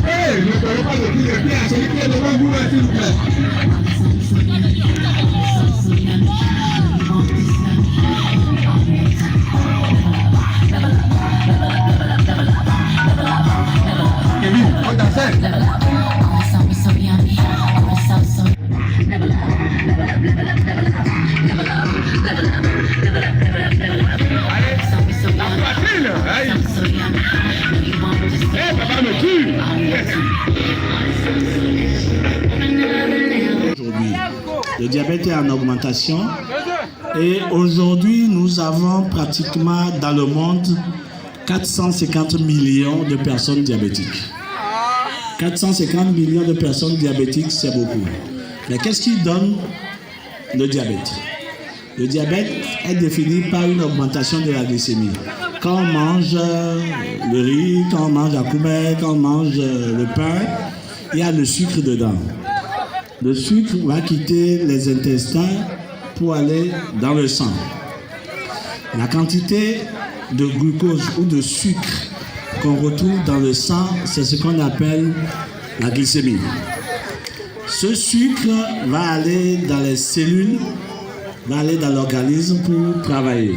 Hey, ne parlez pas de qui est bien, celui qui est devant vous, s'il vous plaît. Kevin, on t'enseigne. Le diabète est en augmentation et aujourd'hui nous avons pratiquement dans le monde 450 millions de personnes diabétiques. 450 millions de personnes diabétiques, c'est beaucoup. Mais qu'est-ce qui donne le diabète? Le diabète est défini par une augmentation de la glycémie. Quand on mange le riz, quand on mange la coumette, quand on mange le pain, il y a le sucre dedans. Le sucre va quitter les intestins pour aller dans le sang. La quantité de glucose ou de sucre qu'on retrouve dans le sang, c'est ce qu'on appelle la glycémie. Ce sucre va aller dans les cellules, va aller dans l'organisme pour travailler.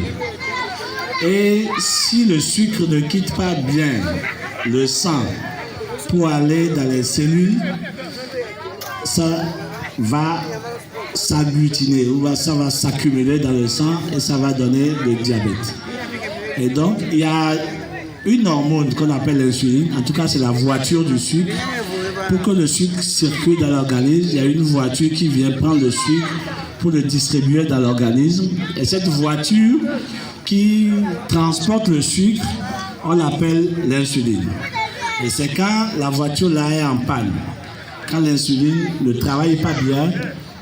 Et si le sucre ne quitte pas bien le sang pour aller dans les cellules, ça va s'agglutiner, ça va s'accumuler dans le sang et ça va donner le diabète. Et donc, il y a une hormone qu'on appelle l'insuline, en tout cas c'est la voiture du sucre. Pour que le sucre circule dans l'organisme, il y a une voiture qui vient prendre le sucre pour le distribuer dans l'organisme. Et cette voiture qui transporte le sucre, on l'appelle l'insuline. Et c'est quand la voiture là est en panne, quand l'insuline ne travaille pas bien,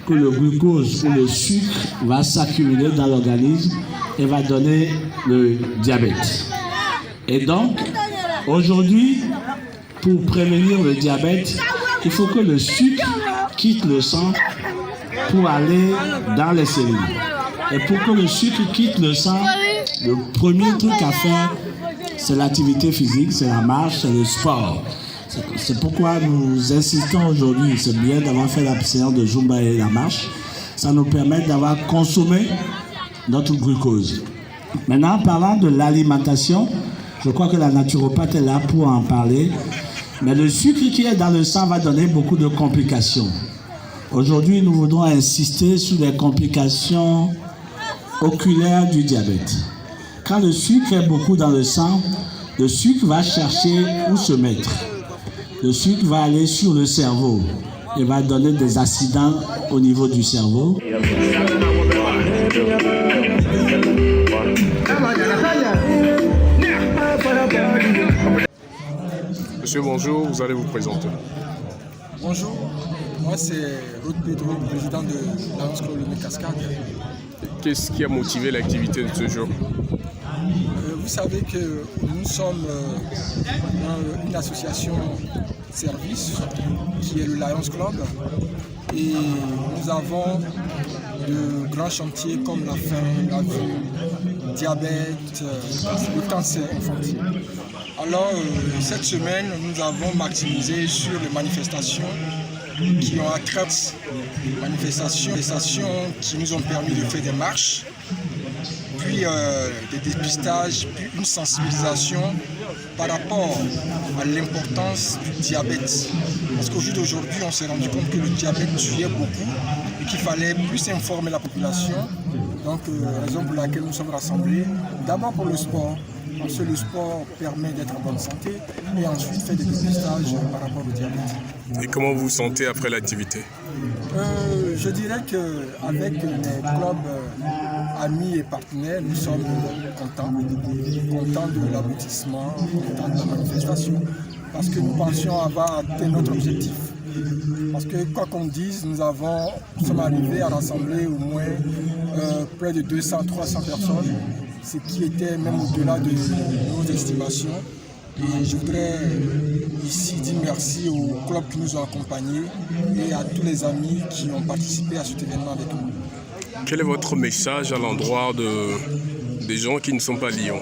que le glucose ou le sucre va s'accumuler dans l'organisme et va donner le diabète. Et donc, aujourd'hui, pour prévenir le diabète, il faut que le sucre quitte le sang pour aller dans les cellules. Et pour que le sucre quitte le sang, le premier truc à faire, c'est l'activité physique, c'est la marche, c'est le sport. C'est pourquoi nous insistons aujourd'hui, c'est bien d'avoir fait la séance de Zumba et la marche. Ça nous permet d'avoir consommé notre glucose. Maintenant, parlant de l'alimentation, je crois que la naturopathe est là pour en parler. Mais le sucre qui est dans le sang va donner beaucoup de complications. Aujourd'hui, nous voudrons insister sur les complications oculaires du diabète. Quand le sucre est beaucoup dans le sang, le sucre va chercher où se mettre. Le sucre va aller sur le cerveau et va donner des accidents au niveau du cerveau. Monsieur, bonjour, vous allez vous présenter. Bonjour, moi c'est Ruth Pedro, président de Lions Club Le Cascade. Qu'est-ce qui a motivé l'activité de ce jour? Vous savez que nous sommes une association service qui est le Lions Club et nous avons de grands chantiers comme la faim, la vue, diabète, le cancer infantile. Alors cette semaine nous avons maximisé sur les manifestations qui ont accru, manifestations qui nous ont permis de faire des marches, puis des dépistages, puis une sensibilisation par rapport à l'importance du diabète. Parce qu'au jour d'aujourd'hui, on s'est rendu compte que le diabète tuait beaucoup et qu'il fallait plus informer la population. Donc, raison pour laquelle nous sommes rassemblés, d'abord pour le sport, parce que le sport permet d'être en bonne santé, et ensuite faire des dépistages par rapport au diabète. Et comment vous vous sentez après l'activité? Je dirais qu'avec les clubs amis et partenaires, nous sommes contents de l'aboutissement, contents de la manifestation, parce que nous pensions avoir atteint notre objectif. Parce que quoi qu'on dise, nous sommes arrivés à rassembler au moins près de 200-300 personnes, ce qui était même au-delà de nos estimations. Et je voudrais ici dire merci aux clubs qui nous ont accompagnés et à tous les amis qui ont participé à cet événement avec nous. Quel est votre message à l'endroit des gens qui ne sont pas lions?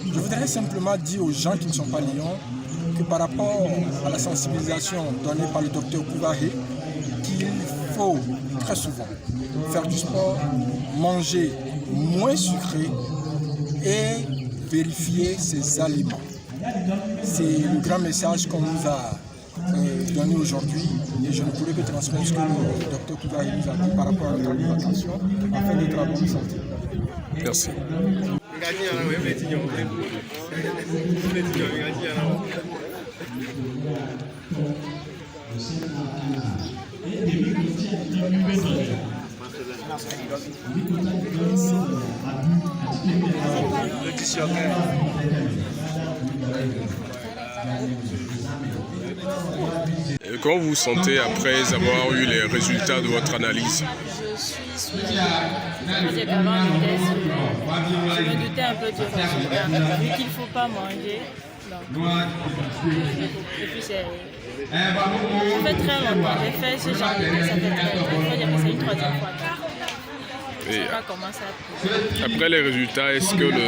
Je voudrais simplement dire aux gens qui ne sont pas lions que par rapport à la sensibilisation donnée par le docteur Kouvaré, qu'il faut très souvent faire du sport, manger moins sucré et vérifier ses aliments. C'est le grand message qu'on nous a donné aujourd'hui et je ne pourrais que transmettre ce que le docteur Kouvaré nous a dit par rapport à notre alimentation afin d'être en bonne santé. Merci. Comment vous vous sentez après avoir eu les résultats de votre analyse? Je suis soulagée. J'ai vraiment une test. Je me doutais un peu du résultat, vu qu'il ne faut pas manger. Donc, et puis ça fait très longtemps. J'ai fait ce genre de test, ça fait très longtemps. Il faut dire que c'est une troisième fois. Je ne sais pas comment ça a pris. Après les résultats, est-ce que le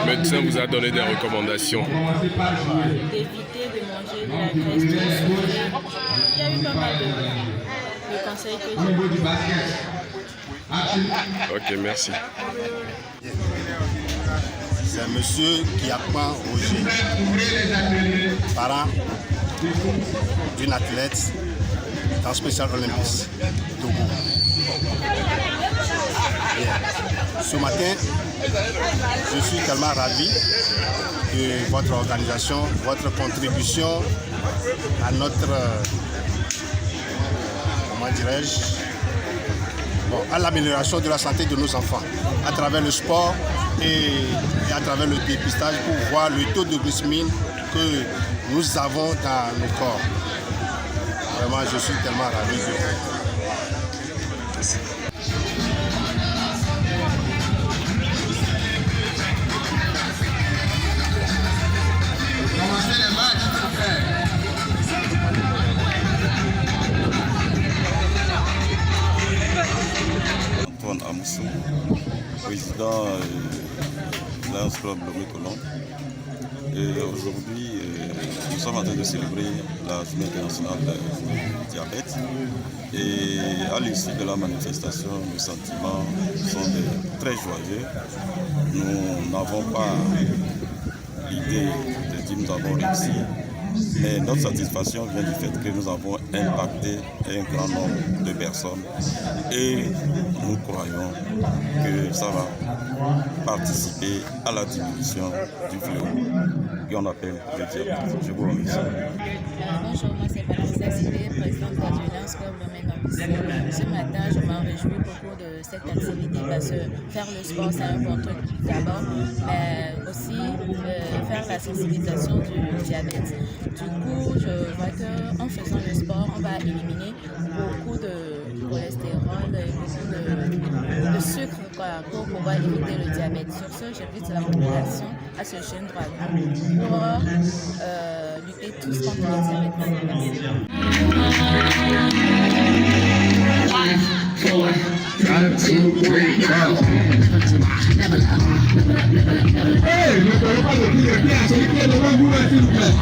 médecin vous a donné des recommandations? D'éviter de manger de la graisse, de sucre. Il y a eu pas mal de conseils que j'ai. Ok, merci. C'est un monsieur qui apprend au Roger, parent d'une athlète dans Special Olympics, Togo. Ce matin, je suis tellement ravi de votre organisation, votre contribution à notre, comment dirais-je, à l'amélioration de la santé de nos enfants à travers le sport et à travers le dépistage pour voir le taux de glycémie que nous avons dans nos corps. Vraiment, je suis tellement ravi de vous. Antoine Amoussou, président de Lions Club Lomé-Colombe. Et aujourd'hui, nous sommes en train de célébrer la journée internationale du diabète. Et à l'issue de la manifestation, nos sentiments sont très joyeux. Nous n'avons pas l'idée de dire que nous avons réussi. Mais notre satisfaction vient du fait que nous avons impacté un grand nombre de personnes et nous croyons que ça va participer à la diminution du fléau qu'on appelle le diabète. Je vous remercie. Bonjour, moi c'est Patricia Sibé, présidente de Lions Club Lomé-Colombe. Ce matin, je m'en réjouis beaucoup de cette activité parce que faire le sport, c'est un bon truc d'abord, mais aussi faire la sensibilisation du diabète. Du coup, je vois qu'en faisant le sport, on va éliminer beaucoup de cholestérol et beaucoup de sucre pour pouvoir éviter le diabète. Sur ce, j'invite la population à se joindre à nous pour lutter tous contre le diabète. Merci. 1, 2, 3, 4. Hey, ne prenez pas de pied à celui qui est devant vous, s'il vous plaît.